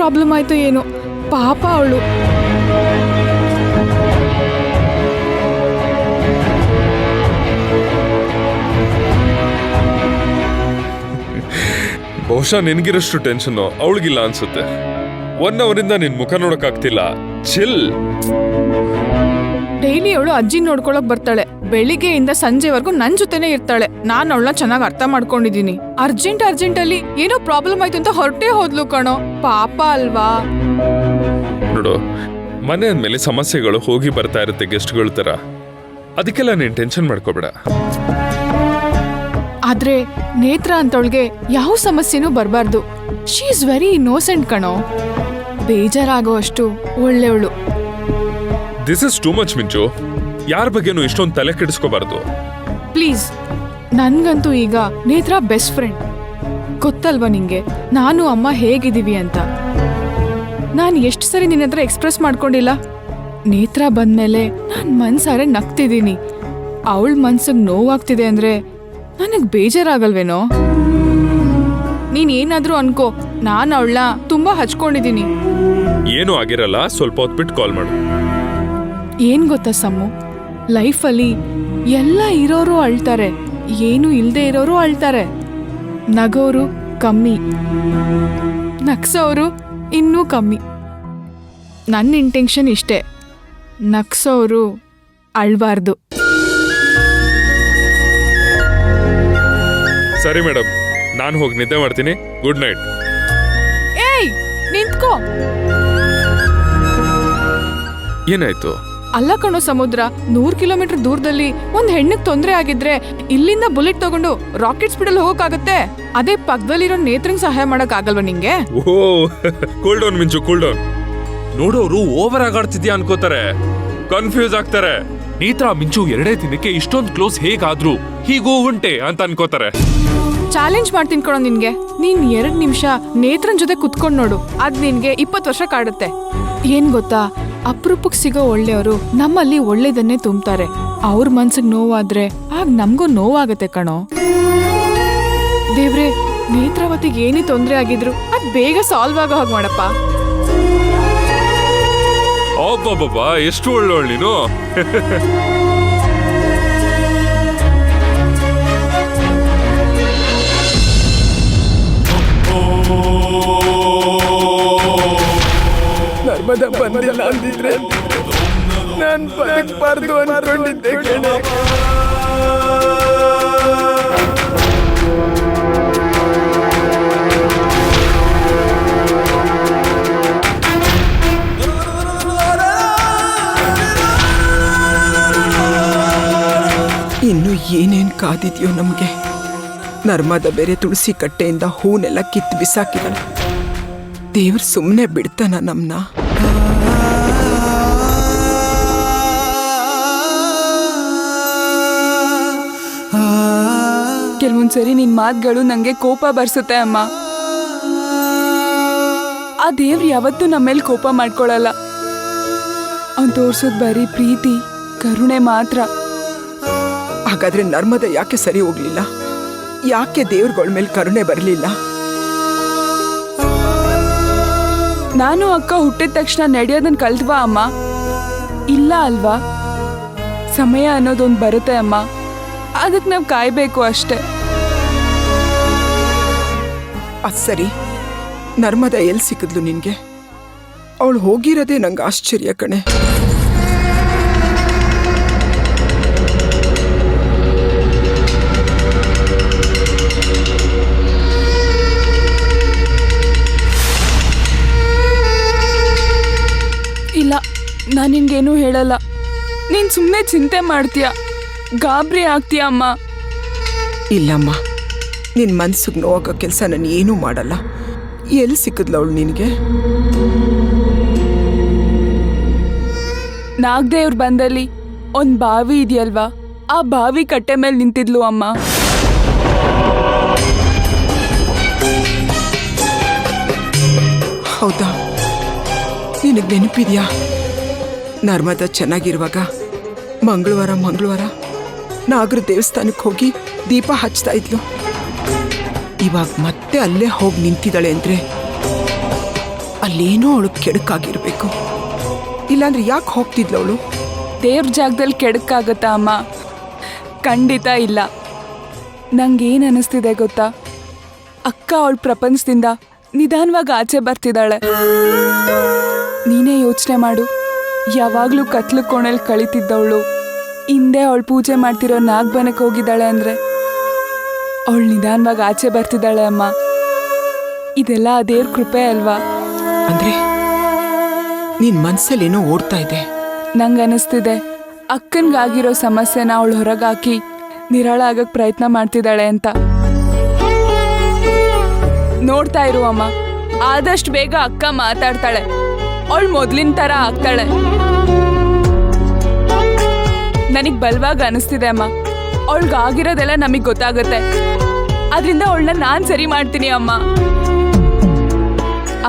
Problem ಆಯ್ತು ಏನೋ, ಪಾಪ ಅವಳು. ಬಹುಶಃ ನಿನ್ಗಿರಷ್ಟು ಟೆನ್ಷನ್ ಅವಳಿಗಿಲ್ಲ ಅನ್ಸುತ್ತೆ. 1 ಅವರಿಂದ ನಿನ್ ಮುಖ ನೋಡಕ್ಕಾಗ್ತಿಲ್ಲ. ಚಿಲ್. ಡೈಲಿ ಅವಳು ಅಜ್ಜಿ ನೋಡ್ಕೊಳಕ್ ಬರ್ತಾಳೆ. ಬೆಳಿಗ್ಗೆಯಿಂದ ಸಂಜೆವರೆಗೂ ನನ್ ಜೊತೆನೆ ಇರ್ತಾಳೆ. ನಾನ್ ಅವಳನ್ನ ಚೆನ್ನಾಗಿ ಅರ್ಥ ಮಾಡ್ಕೊಂಡಿದೀನಿ. ಅರ್ಜೆಂಟ್ ಅಲ್ಲಿ ಏನೋ ಪ್ರಾಬ್ಲಮ್ ಆಯ್ತು ಅಂತ ಹೊರಟೇ ಹೋದ್ಲು ಕಣೋ, ಪಾಪ ಅಲ್ವಾ. ನೋಡು, ಮನೆ ಅಂದ್ಮೇಲೆ ಸಮಸ್ಯೆಗಳು ಹೋಗಿ ಬರ್ತಾ ಇರುತ್ತೆ ಗೆಸ್ಟ್ಗಳ ತರ. ಅದಕ್ಕೆಲ್ಲ ನೀನ್ ಟೆನ್ಷನ್ ಮಾಡ್ಕೋಬೇಡ. ಆದ್ರೆ ನೇತ್ರ ಅಂತವಳಿಗೆ ಯಾವ ಸಮಸ್ಯೆನೂ ಬರಬಾರ್ದು. ಶಿ ಇಸ್ ವೆರಿ ಇನ್ನೋಸೆಂಟ್ ಕಣೋ. ಬೇಜಾರಾಗೋ ಅಷ್ಟು ಒಳ್ಳೆವಳು. ದಿಸ್ ಇಸ್ ಟೂ ಮಚ್ ಮಿಂಚು. ಯಾರ ಬಗ್ಗೆನೂ ಇಷ್ಟೊಂದು ತಲೆ ಕೆಡಿಸ್ಕೋಬಾರ್ದು ಪ್ಲೀಸ್. ನನ್ಗಂತೂ ಈಗ ನೇತ್ರ ಬೆಸ್ಟ್ ಫ್ರೆಂಡ್. ಗೊತ್ತಲ್ವಾ ನಿಂಗೆ ನಾನು ಅಮ್ಮ ಹೇಗಿದ್ದೀವಿ ಅಂತ. ನಾನು ಎಷ್ಟು ಸರಿ ನಿನ್ನ ಹತ್ರ ಎಕ್ಸ್ಪ್ರೆಸ್ ಮಾಡ್ಕೊಂಡಿಲ್ಲ. ನೇತ್ರ ಬಂದ್ಮೇಲೆ ನಾನು ಮನ್ಸಾರೆ ನಗ್ತಿದ್ದೀನಿ. ಅವಳ ಮನ್ಸಿಗೆ ನೋವಾಗ್ತಿದೆ ಅಂದ್ರೆ ನನಗ್ ಬೇಜಾರಾಗಲ್ವೇನೋ? ನೀನ್ ಏನಾದ್ರೂ ಅನ್ಕೋ, ನಾನು ಅವಳನ್ನ ತುಂಬಾ ಹಚ್ಕೊಂಡಿದ್ದೀನಿ. ಏನೂ ಆಗಿರಲ್ಲ, ಸ್ವಲ್ಪ ಹೊತ್ತು ಬಿಟ್ಟು ಕಾಲ್ ಮಾಡು. ಏನ್ ಗೊತ್ತಾ ಸಮ್ಮು, ಲೈಫಲ್ಲಿ ಎಲ್ಲ ಇರೋರು ಅಳ್ತಾರೆ, ಏನು ಇಲ್ದೇ ಇರೋರು ಅಳ್ತಾರೆ. ನಗೋರು ಕಮ್ಮಿ, ನಗ್ಸೋರು ಇನ್ನೂ ಕಮ್ಮಿ. ನನ್ನ ಇಂಟೆನ್ಷನ್ ಇಷ್ಟೇ, ನಗ್ಸೋರು ಅಳ್ಬಾರ್ದು. ಸರಿ ಮೇಡಮ್, ನಾನು ಹೋಗಿ ನಿದ್ದೆ ಮಾಡ್ತೀನಿ. Good night. ಏಯ್ ನಿಂತ್ಕೋ. ಏನಾಯ್ತು? ಅಲ್ಲ ಕಣೋ ಸಮುದ್ರ, 100 ಕಿಲೋಮೀಟರ್ ದೂರದಲ್ಲಿ ಒಂದ್ ಹೆಣ್ಣಿಗೆ ತೊಂದರೆ ಆಗಿದ್ರೆ ಇಲ್ಲಿಂದ ಬುಲೆಟ್ ತಗೊಂಡು ರಾಕೆಟ್ ಸ್ಪೀಡಲ್ಲಿ ಹೋಗಕ್ಕಾಗತ್ತೆ. ಅದೇ ಪಕ್ಕದಲ್ಲಿರೋ ನೇತ್ರಂಗ್ ಸಹಾಯ ಮಾಡಕ್ ಆಗಲ್ವಾ ನಿಂಗೆ? ಓ, ಕೂಲ್ ಡೌನ್ ಮಿಂಚು, ಕೂಲ್ ಡೌನ್. ನೋಡೋರು ಓವರ್ ಆಗಾಡ್ತಿದ್ಯಾ ಅನ್ಕೋತಾರೆ, ಕನ್ಫ್ಯೂಸ್ ಆಗ್ತಾರೆ. ನೇತ್ರ ಮಿಂಚು 2 ದಿನಕ್ಕೆ ಇಷ್ಟೊಂದು ಕ್ಲೋಸ್ ಹೇಗಾದ್ರು, ಹೀಗೂ ಉಂಟೆ ಅಂತ ಅನ್ಕೋತಾರೆ. ಚಾಲೆಂಜ್ ಮಾಡ್ತೀನಿ ಕಣೋ ನಿನ್ಗೆ. ನೀನ್ 2 ನಿಮಿಷ ನೇತ್ರನ್ ಜೊತೆ ಕುತ್ಕೊಂಡ್ ನೋಡು, ಅದ್ ನಿನ್ಗೆ 20 ವರ್ಷ ಕಾಡುತ್ತೆ. ಏನ್ ಗೊತ್ತಾ, ಅಪರೂಪಕ್ಕೆ ಸಿಗೋ ಒಳ್ಳೆಯವರು ನಮ್ಮಲ್ಲಿ ಒಳ್ಳೇದನ್ನೇ ತುಂಬ್ತಾರೆ. ಅವ್ರ ಮನ್ಸಿಗೆ ನೋವಾದ್ರೆ ಆಗ ನಮ್ಗೂ ನೋವಾಗತ್ತೆ ಕಣೋ. ದೇವ್ರೆ, ನೇತ್ರಾವತಿಗೆ ಏನೇ ತೊಂದರೆ ಆಗಿದ್ರು ಅದ್ ಬೇಗ ಸಾಲ್ವ್ ಆಗೋ ಹಾಗೆ ಮಾಡಪ್ಪ. ಅಬ್ಬಬ್ಬಾ, ಎಷ್ಟು ಒಳ್ಳೆಯವಳು ನೀನು. ನರ್ಮದ ಬಂದಿಲ್ಲ ಅಂದಿದ್ರೆ ನಾನು ಬದುಕಬಾರ್ದು ಅನ್ಕೊಂಡಿದ್ದೆ ಕಣೆ. ಇನ್ನು ಏನೇನ್ ಕಾದಿದ್ಯೋ ನಮ್ಗೆ. ನರ್ಮದ ಬೇರೆ ತುಳಸಿ ಕಟ್ಟೆಯಿಂದ ಹೂನೆಲ್ಲ ಕಿತ್ತು ಬಿಸಾಕಿದಳು. ದೇವ್ರು ಸುಮ್ಮನೆ ಬಿಡ್ತಾನ ನಮ್ನ? ಕೆಲವೊಂದ್ಸರಿ ನಿನ್ ಮಾತುಗಳು ನಂಗೆ ಕೋಪ ಬರ್ಸುತ್ತೆ ಅಮ್ಮ. ಆ ದೇವ್ರು ಯಾವತ್ತೂ ನಮ್ಮ ಮೇಲೆ ಕೋಪ ಮಾಡ್ಕೊಳಲ್ಲ. ಅವ್ನು ತೋರ್ಸೋದ್ ಬರೀ ಪ್ರೀತಿ, ಕರುಣೆ ಮಾತ್ರ. ಹಾಗಾದ್ರೆ ನರ್ಮದ ಯಾಕೆ ಸರಿ ಹೋಗ್ಲಿಲ್ಲ? ಯಾಕೆ ದೇವ್ರಗಳ ಮೇಲೆ ಕರುಣೆ ಬರಲಿಲ್ಲ? ನಾನು ಅಕ್ಕ ಹುಟ್ಟಿದ ತಕ್ಷಣ ನಡೆಯೋದನ್ನ ಕಲ್ತ್ವಾ ಅಮ್ಮ? ಇಲ್ಲ ಅಲ್ವಾ? ಸಮಯ ಅನ್ನೋದೊಂದು ಬರುತ್ತೆ ಅಮ್ಮ, ಅದಕ್ಕೆ ನಾವು ಕಾಯ್ಬೇಕು ಅಷ್ಟೆ. ಅದ್ ಸರಿ, ನರ್ಮದ ಎಲ್ಲಿ ಸಿಕ್ಕಿದ್ಲು ನಿನ್ಗೆ? ಅವಳು ಹೋಗಿರೋದೇ ನಂಗೆ ಆಶ್ಚರ್ಯ ಕಣೆ. ಇಲ್ಲ, ನಾನು ನಿನ್ಗೇನೂ ಹೇಳಲ್ಲ. ನೀನು ಸುಮ್ಮನೆ ಚಿಂತೆ ಮಾಡ್ತೀಯ, ಗಾಬರಿ ಆಗ್ತೀಯ ಅಮ್ಮ. ಇಲ್ಲಮ್ಮ, ನಿನ್ನ ಮನ್ಸಿಗೆ ನೋವಾಗೋ ಕೆಲಸ ನಾನು ಏನೂ ಮಾಡಲ್ಲ. ಎಲ್ಲಿ ಸಿಕ್ಕಿದ್ಲು ಅವಳು ನಿನಗೆ? ನಾಗದೇವ್ರ ಬಂದಲ್ಲಿ ಒಂದು ಬಾವಿ ಇದೆಯಲ್ವಾ, ಆ ಬಾವಿ ಕಟ್ಟೆ ಮೇಲೆ ನಿಂತಿದ್ಲು ಅಮ್ಮ. ಹೌದಾ? ನಿನಗೆ ನೆನಪಿದ್ಯಾ? ನರ್ಮದ ಚೆನ್ನಾಗಿರುವಾಗ ಮಂಗಳವಾರ ನಾಗರ ದೇವಸ್ಥಾನಕ್ಕೆ ಹೋಗಿ ದೀಪ ಹಚ್ತಾ ಇದ್ಲು. ಇವಾಗ ಮತ್ತೆ ಅಲ್ಲೇ ಹೋಗಿ ನಿಂತಿದ್ದಾಳೆ ಅಂದರೆ ಅಲ್ಲೇನೋ ಅವಳು ಕೆಡುಕಾಗಿರ್ಬೇಕು. ಇಲ್ಲಾಂದ್ರೆ ಯಾಕೆ ಹೋಗ್ತಿದ್ಲು ಅವಳು? ದೇವ್ರ ಜಾಗದಲ್ಲಿ ಕೆಡಕ್ಕಾಗತ್ತಾ ಅಮ್ಮ? ಖಂಡಿತ ಇಲ್ಲ. ನಂಗೇನು ಅನ್ನಿಸ್ತಿದೆ ಗೊತ್ತಾ, ಅಕ್ಕ ಅವಳ ಪ್ರಪಂಚದಿಂದ ನಿಧಾನವಾಗಿ ಆಚೆ ಬರ್ತಿದ್ದಾಳೆ. ನೀನೇ ಯೋಚನೆ ಮಾಡು, ಯಾವಾಗಲೂ ಕತ್ಲು ಕೋಣೆಲ್ ಕಳೀತಿದ್ದವಳು ಹಿಂದೆ ಅವಳು ಪೂಜೆ ಮಾಡ್ತಿರೋ ನಾಗಬನಕ್ಕೆ ಹೋಗಿದ್ದಾಳೆ ಅಂದರೆ ಅವಳು ನಿಧಾನವಾಗಿ ಆಚೆ ಬರ್ತಿದ್ದಾಳೆ ಅಮ್ಮ. ಇದೆಲ್ಲ ಆ ದೇವ್ರ ಕೃಪೆ ಅಲ್ವಾ? ಅಂದ್ರೆ ನಿನ್ ಮನ್ಸಲ್ಲೇನೋ ಓಡ್ತಾ ಇದೆ. ನಂಗನ್ನಿಸ್ತಿದೆ ಅಕ್ಕನ್ಗಾಗಿರೋ ಸಮಸ್ಯೆನ ಅವಳು ಹೊರಗಾಕಿ ನಿರಾಳ ಆಗಕ್ ಪ್ರಯತ್ನ ಮಾಡ್ತಿದ್ದಾಳೆ ಅಂತ. ನೋಡ್ತಾ ಇರು ಅಮ್ಮ, ಆದಷ್ಟು ಬೇಗ ಅಕ್ಕ ಮಾತಾಡ್ತಾಳೆ. ಅವಳು ಮೊದ್ಲಿನ ತರ ಆಗ್ತಾಳೆ. ನನಗ್ ಬಲವಾಗ ಅನಿಸ್ತಿದೆ ಅಮ್ಮ, ಅವಳಿಗಾಗಿರೋದೆಲ್ಲ ನಮಗ್ ಗೊತ್ತಾಗತ್ತೆ. ಆದ್ರಿಂದ ಅವಳನ್ನ ನಾನ್ ಸರಿ ಮಾಡ್ತೀನಿ ಅಮ್ಮ.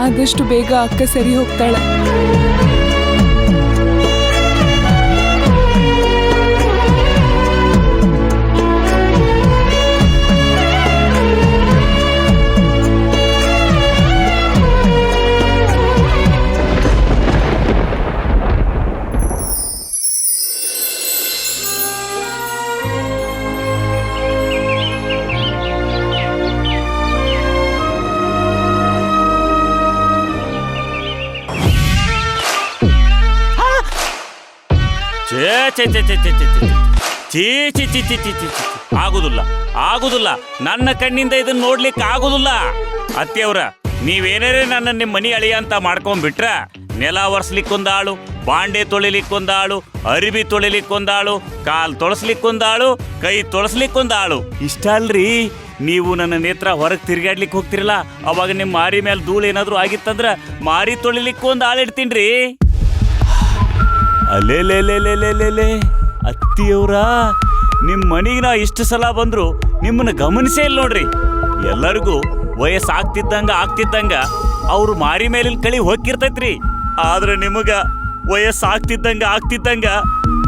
ಆದಷ್ಟು ಬೇಗ ಅಕ್ಕ ಸರಿ ಹೋಗ್ತಾಳೆ. ಆಗುದಿಲ್ಲ, ಆಗುದಿಲ್ಲ. ನನ್ನ ಕಣ್ಣಿಂದ ಇದನ್ನ ನೋಡ್ಲಿಕ್ಕೆ ಆಗುದಿಲ್ಲ. ಅತ್ತೆಯವ್ರ, ನೀವೇನಾರೇ ನನ್ನ ನಿಮ್ಮ ಮನಿ ಅಳಿಯ ಅಂತ ಮಾಡ್ಕೊಂಡ್ಬಿಟ್ರ, ನೆಲ ಒರೆಸ್ಲಿಕ್ಕೊಂದಾಳು, ಬಾಂಡೆ ತೊಳಿಲಿಕ್ಕೊಂದಾಳು, ಅರಿವಿ ತೊಳಿಲಿಕ್ಕೊಂದಾಳು, ಕಾಲ್ ತೊಳಸ್ಲಿಕ್ಕೊಂದಾಳು, ಕೈ ತೊಳಸ್ಲಿಕ್ಕೊಂದಾಳು. ಇಷ್ಟ ಅಲ್ರಿ, ನೀವು ನನ್ನ ನೇತ್ರ ಹೊರಗೆ ತಿರ್ಗಾಡ್ಲಿಕ್ಕೆ ಹೋಗ್ತಿರಲ್ಲ, ಅವಾಗ ನಿಮ್ಮ ಮಾರಿ ಮೇಲೆ ಧೂಳು ಏನಾದ್ರು ಆಗಿತ್ತಂದ್ರ ಮಾರಿ ತೊಳಿಲಿಕ್ಕೊಂದು ಆಳಿಡ್ತೀನ್ರಿ. ಅಲ್ಲೇ ಅತ್ತಿಯವ್ರ, ನಿಮ್ಮ ಮನೆಗೆ ನಾ ಇಷ್ಟು ಸಲ ಬಂದ್ರು ನಿಮ್ಮನ್ನ ಗಮನಿಸೇ ಇಲ್ಲ ನೋಡ್ರಿ. ಎಲ್ಲರಿಗೂ ವಯಸ್ಸಾಗ್ತಿದ್ದಂಗ ಅವ್ರು ಮಾರಿ ಮೇಲಿನ ಕಳಿ ಹೋಗಿರ್ತೈತ್ರಿ. ಆದ್ರೆ ನಿಮಗ ವಯಸ್ಸಾಗ್ತಿದ್ದಂಗ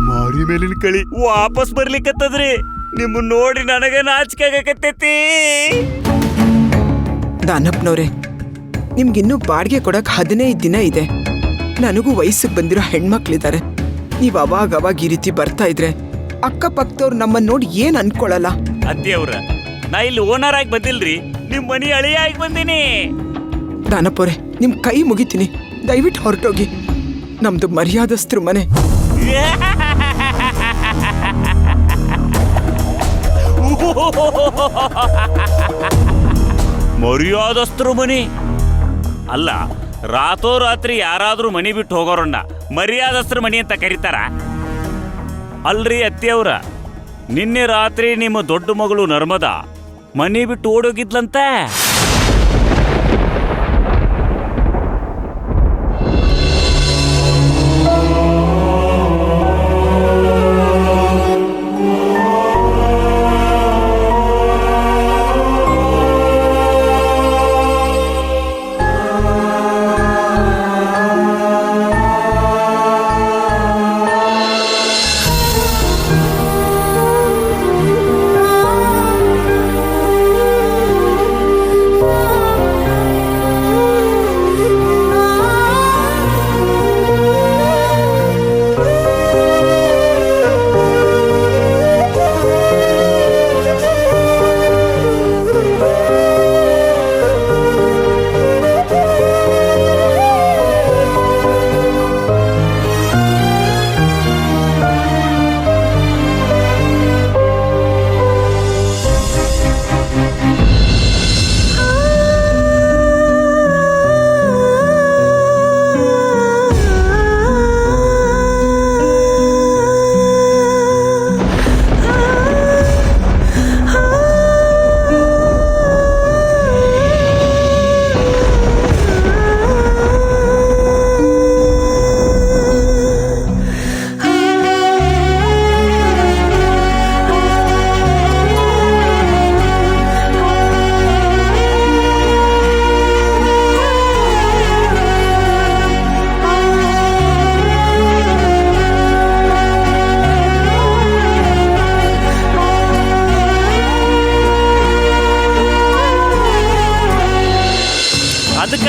ಮಾರಿ ಮೇಲಿನ ಕಳಿ ವಾಪಸ್ ಬರ್ಲಿಕ್ಕತ್ತದ್ರಿ. ನಿಮ್ಮ ನೋಡಿ ನನಗ ನಾಚಿಕೆ ಆಗಕತ್ತೈತಿ. ದಾನಪ್ಪನವ್ರೆ, ನಿಮ್ಗಿನ್ನೂ ಬಾಡಿಗೆ ಕೊಡಕ್ 15 ದಿನ ಇದೆ. ನನಗೂ ವಯಸ್ಸಿಗೆ ಬಂದಿರೋ ಹೆಣ್ಮಕ್ಳಿದ್ದಾರೆ. ನೀವ್ ಅವಾಗ ಈ ರೀತಿ ಬರ್ತಾ ಇದ್ರೆ ಅಕ್ಕಪಕ್ಕದವ್ರು ನಮ್ಮನ್ನ ನೋಡಿ ಏನ್ ಅನ್ಕೊಳಲ್ಲ? ಅತ್ತಿಯವ್ರ, ನಾ ಇಲ್ಲಿ ಓನರ್ ಆಗಿ ಬಂದಿಲ್ರಿ, ನಿಮ್ ಮನಿ ಅಳಿಯ ಆಗಿ ಬಂದೀನಿ. ದಾನಪ್ಪವ್ರೆ, ನಿಮ್ ಕೈ ಮುಗಿತೀನಿ, ದಯವಿಟ್ಟು ಹೊರಟೋಗಿ. ನಮ್ದು ಮರ್ಯಾದಸ್ತ್ರ ಮನೆ. ಮರ್ಯಾದಸ್ತ್ರ ಮನಿ ಅಲ್ಲ, ರಾತ್ರೋರಾತ್ರಿ ಯಾರಾದ್ರೂ ಮನಿ ಬಿಟ್ಟು ಹೋಗೋರನ್ನ ಮರ್ಯಾದಸ್ತ್ರ ಮನಿ ಅಂತ ಕರೀತಾರ? ಅಲ್ರಿ ಅತ್ತಿಯವ್ರ, ನಿನ್ನೆ ರಾತ್ರಿ ನಿಮ್ಮ ದೊಡ್ಡ ಮಗಳು ನರ್ಮದಾ ಮನಿ ಬಿಟ್ಟು ಓಡೋಗಿದ್ಲಂತೆ.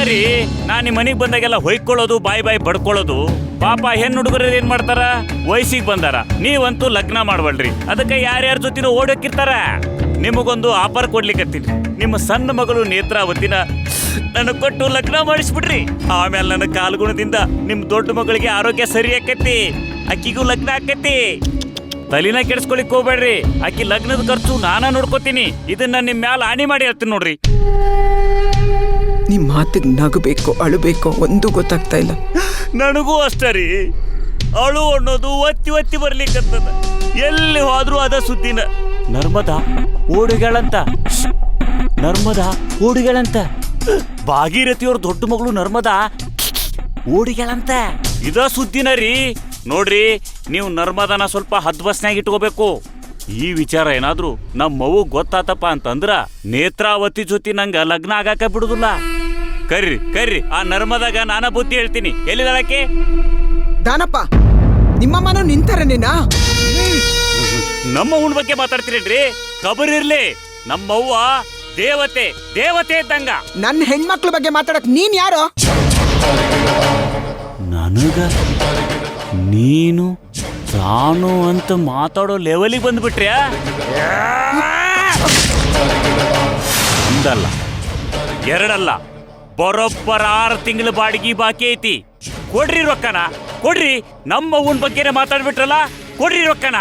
ರೀ ನಾನ್ ನಿಮ್ ಮನೆಗ್ ಬಂದಾಗೆಲ್ಲ ಹೊಯ್ಕೊಳ್ಳೋದು ಬಾಯಿ ಬಾಯಿ ಬಡ್ಕೊಳ್ಳೋದು. ಪಾಪ ಹೆಣ್ಣು ಹುಡುಗರು ಏನ್ ಮಾಡ್ತಾರ, ವಯಸ್ಸಿಗೆ ಬಂದಾರ, ನೀವಂತೂ ಲಗ್ನ ಮಾಡ್ಬಲ್ರಿ, ಅದಕ್ಕೆ ಯಾರ್ಯಾರ ಜೊತೆನೂ ಓಡೋಕಿರ್ತಾರ. ನಿಮಗೊಂದು ಆಫರ್ ಕೊಡ್ಲಿಕ್ಕತ್ತೀನಿ, ನಿಮ್ಮ ಸಣ್ಣ ಮಗಳು ನೇತ್ರಾವತಿನ ನನಗ್ ಕೊಟ್ಟು ಲಗ್ನ ಮಾಡಿಸ್ಬಿಡ್ರಿ. ಆಮೇಲೆ ನನ್ನ ಕಾಲ್ಗುಣದಿಂದ ನಿಮ್ ದೊಡ್ಡ ಮಗಳಿಗೆ ಆರೋಗ್ಯ ಸರಿ ಆಕತಿ, ಅಕ್ಕಿಗೂ ಲಗ್ನ ಆಕತಿ. ತಲಿನ ಕೆಡಿಸ್ಕೊಳಿಕ್ ಹೋಗ್ಬೇಡ್ರಿ, ಆಕಿ ಲಗ್ನದ ಖರ್ಚು ನಾನ ನೋಡ್ಕೋತೀನಿ. ಇದನ್ನ ನಿಮ್ ಮ್ಯಾಲ ಆಣಿ ಮಾಡಿ ಹೇಳ್ತೀನಿ ನೋಡ್ರಿ. ನಿಮ್ ಮಾತಿಗೆ ನಗಬೇಕು ಅಳಬೇಕು ಒಂದು ಗೊತ್ತಾಗ್ತಾ ಇಲ್ಲ. ನನಗೂ ಅಷ್ಟೇ ರೀ, ಅಳು ಅನ್ನೋದು ಒತ್ತಿ ಒತ್ತಿ ಬರ್ಲಿಕ್ಕತ್ತದ. ಎಲ್ಲಿ ಹೋದ್ರೂ ಅದ ಸುದ್ದಿನ. ನರ್ಮದಾ ಓಡುಗಳಂತ, ನರ್ಮದಾ ಓಡುಗಳಂತ. ಭಾಗೀರಥಿಯವ್ರ ದೊಡ್ಡ ಮಗಳು ನರ್ಮದಾ ಓಡಿಗಳಂತ. ಇದ ಸುದ್ದಿನ ರೀ. ನೋಡ್ರಿ, ನೀವು ನರ್ಮದಾನ ಸ್ವಲ್ಪ ಹದ್ಬಸ್ನಾಗ ಇಟ್ಕೋಬೇಕು. ಈ ವಿಚಾರ ಏನಾದ್ರು ನಮ್ಮವ್ವ ಗೊತ್ತಾತಪ್ಪ ಅಂತಂದ್ರ ನೇತ್ರಾವತಿ ಜೊತೆ ನಂಗ ಲಗ್ನ ಆಗಾಕ ಬಿಡುದಿಲ್ಲ. ಕರ್ರಿ ಕರ್ರಿ, ಆ ನರ್ಮದಾಗ ನಾನ ಬುದ್ಧಿ ಹೇಳ್ತೀನಿ. ಎಲ್ಲಿದಾಳಕ್ಕೆ? ದಾನಪ್ಪ, ನಿಮ್ಮಮ್ಮನೂ ನಿಂತಾರನೇನಾ? ನಮ್ಮವ್ವನ ಬಗ್ಗೆ ಮಾತಾಡ್ತೀರೇನ್ರಿ? ಕಬರ್ ಇರ್ಲಿ, ನಮ್ಮವ್ವ ದೇವತೆ, ದೇವತೆ ಇದ್ದಂಗ. ನನ್ನ ಹೆಣ್ಮಕ್ಳ ಬಗ್ಗೆ ಮಾತಾಡಕ್ ನೀನ್ ಯಾರು? ನನಗ ನೀನು ತಾನು ಅಂತ ಮಾತಾಡೋ ಲೆವೆಲಿಗೆ ಬಂದ್ಬಿಟ್ರ್ಯಾ? ಒಂದಲ್ಲ ಎರಡಲ್ಲ, ಬರೋಬ್ಬರ 6 ತಿಂಗಳ ಬಾಡಿಗೆ ಬಾಕಿ ಐತಿ. ಕೊಡ್ರಿ ರೊಕ್ಕನ, ಕೊಡ್ರಿ. ನಮ್ಮ ಅವ್ವನ ಬಗ್ಗೆನೇ ಮಾತಾಡ್ಬಿಟ್ರಲ್ಲ, ಕೊಡ್ರಿ ರೊಕ್ಕನ.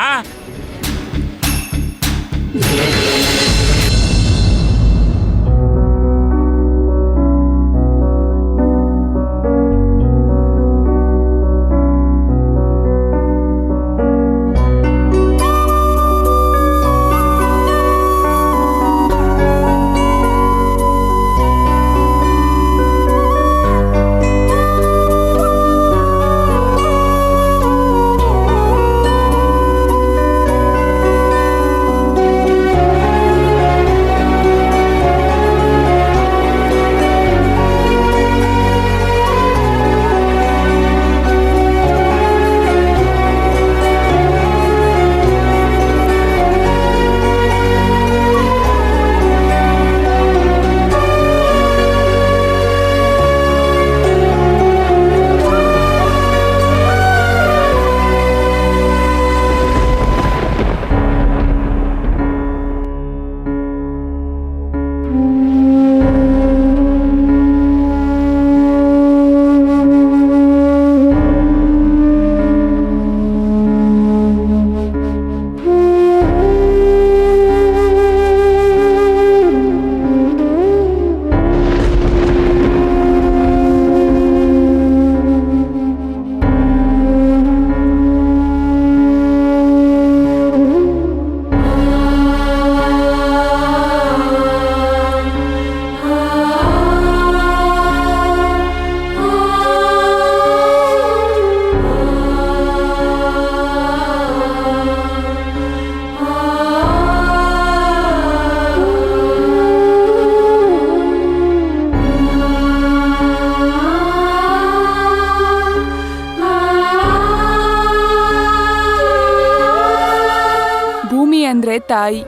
ತಾಯಿ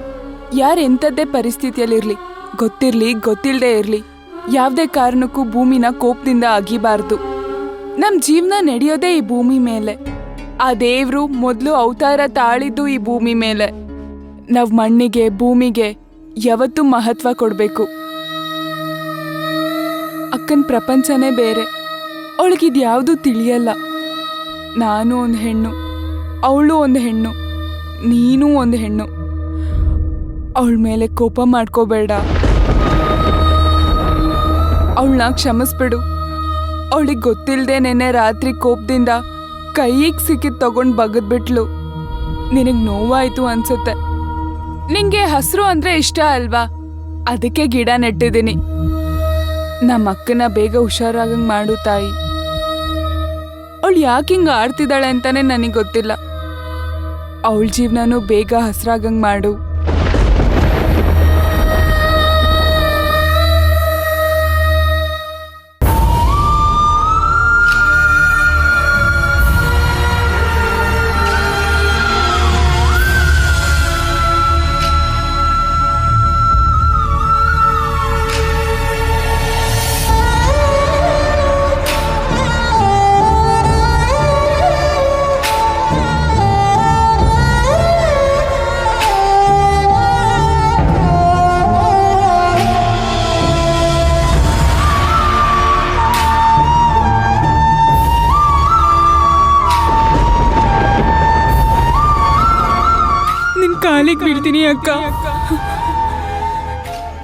ಯಾರೆಂಥದ್ದೇ ಪರಿಸ್ಥಿತಿಯಲ್ಲಿರ್ಲಿ, ಗೊತ್ತಿರ್ಲಿ ಗೊತ್ತಿಲ್ಲದೆ ಇರ್ಲಿ, ಯಾವುದೇ ಕಾರಣಕ್ಕೂ ಭೂಮಿನ ಕೋಪದಿಂದ ಅಗಿಬಾರ್ದು. ನಮ್ಮ ಜೀವನ ನಡೆಯೋದೇ ಈ ಭೂಮಿ ಮೇಲೆ. ಆ ದೇವ್ರು ಮೊದಲು ಅವತಾರ ತಾಳಿದ್ದು ಈ ಭೂಮಿ ಮೇಲೆ. ನಾವು ಮಣ್ಣಿಗೆ ಭೂಮಿಗೆ ಯಾವತ್ತೂ ಮಹತ್ವ ಕೊಡಬೇಕು. ಅಕ್ಕನ ಪ್ರಪಂಚನೇ ಬೇರೆ, ಅವಳಿಗಿದ್ಯಾವುದೂ ತಿಳಿಯಲ್ಲ. ನಾನು ಒಂದು ಹೆಣ್ಣು, ಅವಳು ಒಂದು ಹೆಣ್ಣು, ನೀನೂ ಒಂದು ಹೆಣ್ಣು. ಅವಳ ಮೇಲೆ ಕೋಪ ಮಾಡ್ಕೋಬೇಡ, ಅವಳನ್ನ ಕ್ಷಮಿಸ್ಬಿಡು. ಅವಳಿಗೆ ಗೊತ್ತಿಲ್ಲದೆ ನೆನ್ನೆ ರಾತ್ರಿ ಕೋಪದಿಂದ ಕೈಗೆ ಸಿಕ್ಕಿದ್ ತಗೊಂಡು ಬಗದ್ಬಿಟ್ಲು. ನಿನಗೆ ನೋವಾಯ್ತು ಅನ್ಸುತ್ತೆ. ನಿಂಗೆ ಹಸಿರು ಅಂದ್ರೆ ಇಷ್ಟ ಅಲ್ವಾ, ಅದಕ್ಕೆ ಗಿಡ ನೆಟ್ಟಿದ್ದೀನಿ. ನಮ್ಮ ಅಕ್ಕನ ಬೇಗ ಹುಷಾರಾಗಂಗೆ ಮಾಡು ತಾಯಿ. ಅವಳು ಯಾಕೆ ಹಿಂಗೆ ಆಡ್ತಿದ್ದಾಳೆ ಅಂತಾನೆ ನನಗೆ ಗೊತ್ತಿಲ್ಲ. ಅವಳ ಜೀವನನೂ ಬೇಗ ಹಸ್ರಾಗಂಗೆ ಮಾಡು. ಕಾಲಿಗೆ ಬೀಳ್ತೀನಿ ಅಕ್ಕ,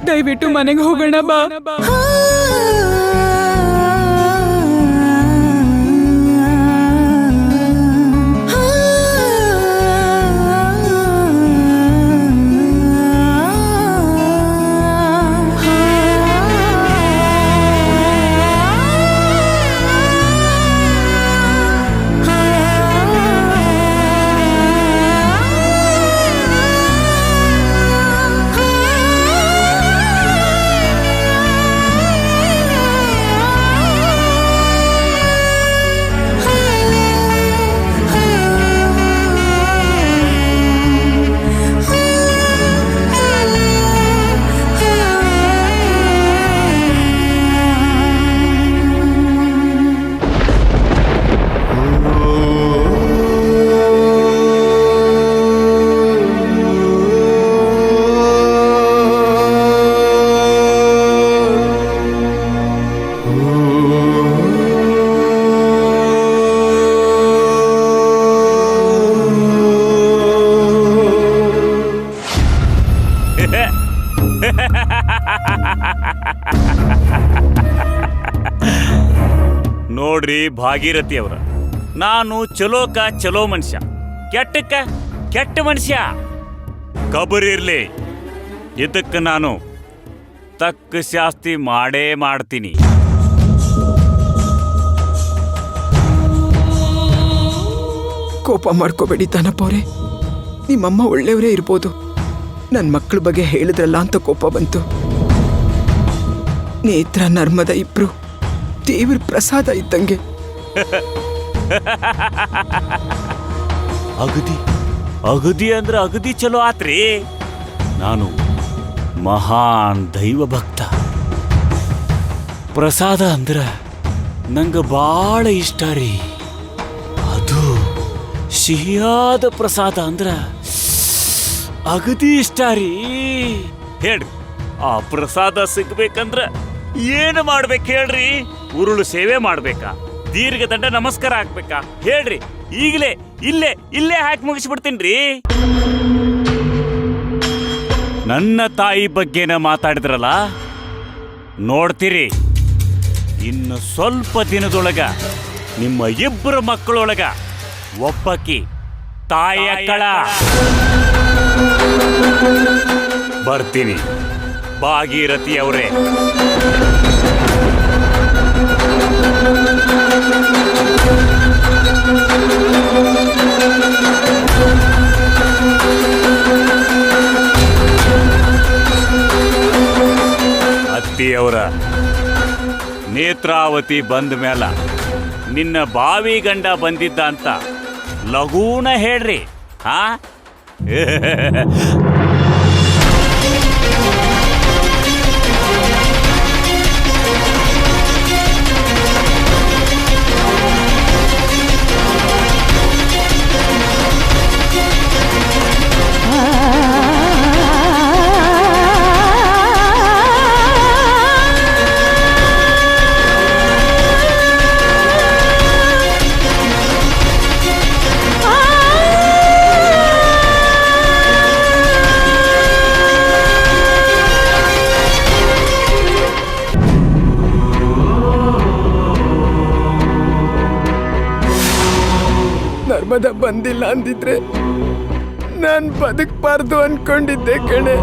ದಯವಿಟ್ಟು ಮನೆಗೆ ಹೋಗೋಣ ಬಾ. ನೋಡ್ರಿ ಭಾಗೀರಥಿ ಅವರ, ನಾನು ಚಲೋಕ ಚಲೋ ಮನುಷ್ಯ, ಕೆಟ್ಟಕ್ಕ ಕೆಟ್ಟ ಮನುಷ್ಯ. ಕಬರಿರ್ಲಿ, ಇದಕ್ಕೆ ನಾನು ತಕ್ಕ ಶಾಸ್ತಿ ಮಾಡೇ ಮಾಡ್ತೀನಿ. ಕೋಪ ಮಾಡ್ಕೋಬೇಡಿ ತಾನಪ್ಪ ಅವರೇ, ನಿಮ್ಮಮ್ಮ ಒಳ್ಳೆಯವರೇ ಇರ್ಬೋದು. ನನ್ನ ಮಕ್ಕಳ ಬಗ್ಗೆ ಹೇಳಿದ್ರಲ್ಲ ಅಂತ ಕೋಪ ಬಂತು. ನೇತ್ರ ನರ್ಮದ ಇಬ್ರು ದೇವ್ರ ಪ್ರಸಾದ ಇದ್ದಂಗೆ. ಅಗದಿ ಅಗದಿ ಅಂದ್ರೆ ಅಗದಿ ಚಲೋ ಆತ್ರಿ. ನಾನು ಮಹಾನ್ ದೈವ ಭಕ್ತ. ಪ್ರಸಾದ ಅಂದ್ರ ನಂಗೆ ಭಾಳ ಇಷ್ಟ ರೀ. ಅದು ಸಿಹಿಯಾದ ಪ್ರಸಾದ ಅಂದ್ರ ಅಗದಿ ಇಷ್ಟ ರೀ. ಹೇಳ್ರಿ, ಆ ಪ್ರಸಾದ ಸಿಗ್ಬೇಕಂದ್ರ ಏನು ಮಾಡ್ಬೇಕು ಹೇಳ್ರಿ? ಉರುಳು ಸೇವೆ ಮಾಡ್ಬೇಕಾ? ದೀರ್ಘದಂಡ ನಮಸ್ಕಾರ ಹಾಕ್ಬೇಕಾ? ಹೇಳ್ರಿ, ಈಗಲೇ ಇಲ್ಲೇ ಹಾಕಿ ಮುಗಿಸ್ಬಿಡ್ತೀನ್ರಿ. ನನ್ನ ತಾಯಿ ಬಗ್ಗೆನ ಮಾತಾಡಿದ್ರಲ್ಲ, ನೋಡ್ತೀರಿ ಇನ್ನು ಸ್ವಲ್ಪ ದಿನದೊಳಗ ನಿಮ್ಮ ಇಬ್ಬರು ಮಕ್ಕಳೊಳಗ ಒಬ್ಬಕಿ ತಾಯಿಯ ಕಳ. ಬರ್ತೀನಿ ಭಾಗೀರಥಿ ಅವರೇ. ಅತ್ತಿಯವರ, ನೇತ್ರಾವತಿ ಬಂದ ಮೇಲ ನಿನ್ನ ಬಾವಿ ಗಂಡ ಬಂದಿದ್ದ ಅಂತ ಲಘೂನ ಹೇಳ್ರಿ. ಹಾ ನರ್ಮದ ಬಂದಿಲ್ಲ ಅಂದಿದ್ರೆ ನಾನು ಬದುಕಬಾರ್ದು ಅನ್ಕೊಂಡಿದ್ದೆ ಕಣೆ.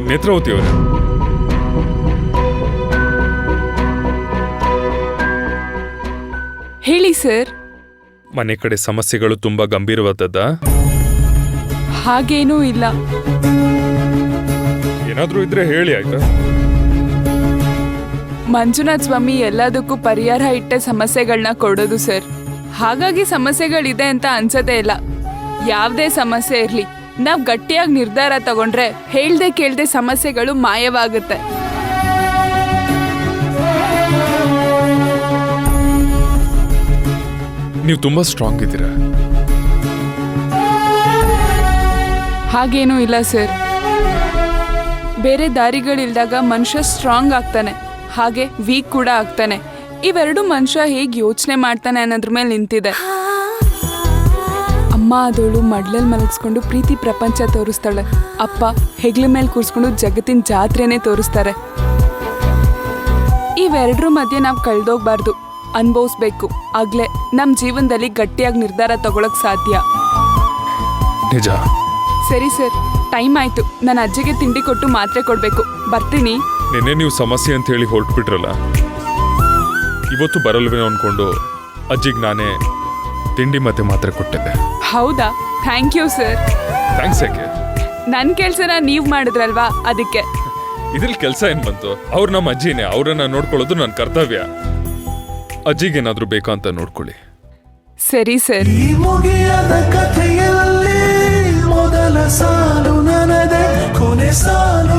ನೇತ್ರಾವತಿ ಅವರೇ, ಹೇಳಿ ಸರ್. ಮನೆ ಕಡೆ ಸಮಸ್ಯೆಗಳು ತುಂಬಾ ಗಂಭೀರವಾದದ್ದ? ಹಾಗೇನೂ ಇಲ್ಲ. ಏನಾದ್ರೂ ಇದ್ರೆ ಹೇಳಿ ಆಯ್ತಾ? ಮಂಜುನಾಥ್ ಸ್ವಾಮಿ ಎಲ್ಲದಕ್ಕೂ ಪರಿಹಾರ ಇಟ್ಟ ಸಮಸ್ಯೆಗಳನ್ನ ಕೊಡೋದು ಸರ್. ಹಾಗಾಗಿ ಸಮಸ್ಯೆಗಳಿದೆ ಅಂತ ಅನ್ಸದೇ ಇಲ್ಲ. ಯಾವುದೇ ಸಮಸ್ಯೆ ಇರಲಿ, ನಾವು ಗಟ್ಟಿಯಾಗಿ ನಿರ್ಧಾರ ತಗೊಂಡ್ರೆ ಹೇಳ್ದೆ ಕೇಳ್ದೆ ಸಮಸ್ಯೆಗಳು ಮಾಯವಾಗುತ್ತೆ. ನೀವು ತುಂಬಾ ಸ್ಟ್ರಾಂಗ್ ಇದ್ದೀರಾ. ಹಾಗೇನೂ ಇಲ್ಲ ಸರ್. ಬೇರೆ ದಾರಿಗಳಿಲ್ದಾಗ ಮನುಷ್ಯ ಸ್ಟ್ರಾಂಗ್ ಆಗ್ತಾನೆ, ಹಾಗೆ ವೀಕ್ ಕೂಡ ಆಗ್ತಾನೆ. ಇವೆರಡು ಮನುಷ್ಯ ಹೇಗೆ ಯೋಚನೆ ಮಾಡ್ತಾನೆ ಅನ್ನೋದ್ರ ಮೇಲೆ ನಿಂತಿದೆ. ಅಮ್ಮ ಆದವಳು ಮಡ್ಲಲ್ಲಿ ಮಲಗಿಸ್ಕೊಂಡು ಪ್ರೀತಿ ಪ್ರಪಂಚ ತೋರಿಸ್ತಾಳೆ. ಅಪ್ಪ ಹೆಗ್ಲ ಮೇಲೆ ಕೂರಿಸ್ಕೊಂಡು ಜಗತ್ತಿನ ಜಾತ್ರೆನೇ ತೋರಿಸ್ತಾರೆ. ಇವೆರಡ್ರ ಮಧ್ಯೆ ನಾವು ಕಳ್ದೋಗ್ಬಾರ್ದು, ಅನುಭವಿಸ್ಬೇಕು. ಆಗ್ಲೇ ನಮ್ಮ ಜೀವನದಲ್ಲಿ ಗಟ್ಟಿಯಾಗಿ ನಿರ್ಧಾರ ತಗೊಳಕ್ ಸಾಧ್ಯ. ನಿಜ. ಸರಿ ಸರ್, ಟೈಮ್ ಆಯ್ತು. ನನ್ನ ಅಜ್ಜಿಗೆ ತಿಂಡಿ ಕೊಟ್ಟು ಮಾತ್ರೆ ಕೊಡ್ಬೇಕು. ಬರ್ತೀನಿ. ನಿನ್ನೆ ನೀವು ಸಮಸ್ಯೆ ಅಂತ ಹೇಳಿ ಹೊರಟ್ಬಿಟ್ರಲ್ಲ, ಇವತ್ತು ಬರಲ್ವೇನೋ ಅನ್ಕೊಂಡು ಅಜ್ಜಿಗೆ ನಾನೇ ತಿಂಡಿ ಮತ್ತೆ ಮಾತ್ರೆ ಕೊಟ್ಟಿದ್ದೆ. ಹೌದಾ? Thank you sir. ಥ್ಯಾಂಕ್ಸ್. ಯಾಕೆ? ನನ್ನ ಕೆಲಸನ ನೀವು ಮಾಡಿದ್ರಲ್ವಾ, ಅದಕ್ಕೆ. ಇದ್ರಲ್ಲಿ ಕೆಲಸ ಏನ್ ಬಂತು? ಅವ್ರು ನಮ್ಮ ಅಜ್ಜಿನೇ, ಅವ್ರನ್ನ ನೋಡ್ಕೊಳ್ಳೋದು ನನ್ನ ಕರ್ತವ್ಯ. ಅಜ್ಜಿಗೇನಾದ್ರೂ ಬೇಕಾ ಅಂತ ನೋಡ್ಕೊಳ್ಳಿ. ಸರಿ ಸರ್. ಈ ಮುಗಿಯದ ಕಥೆಯಲ್ಲಿ ಮೊದಲ ಸಾಲು ನನದೆ, ಕೊನೆ ಸಾಲು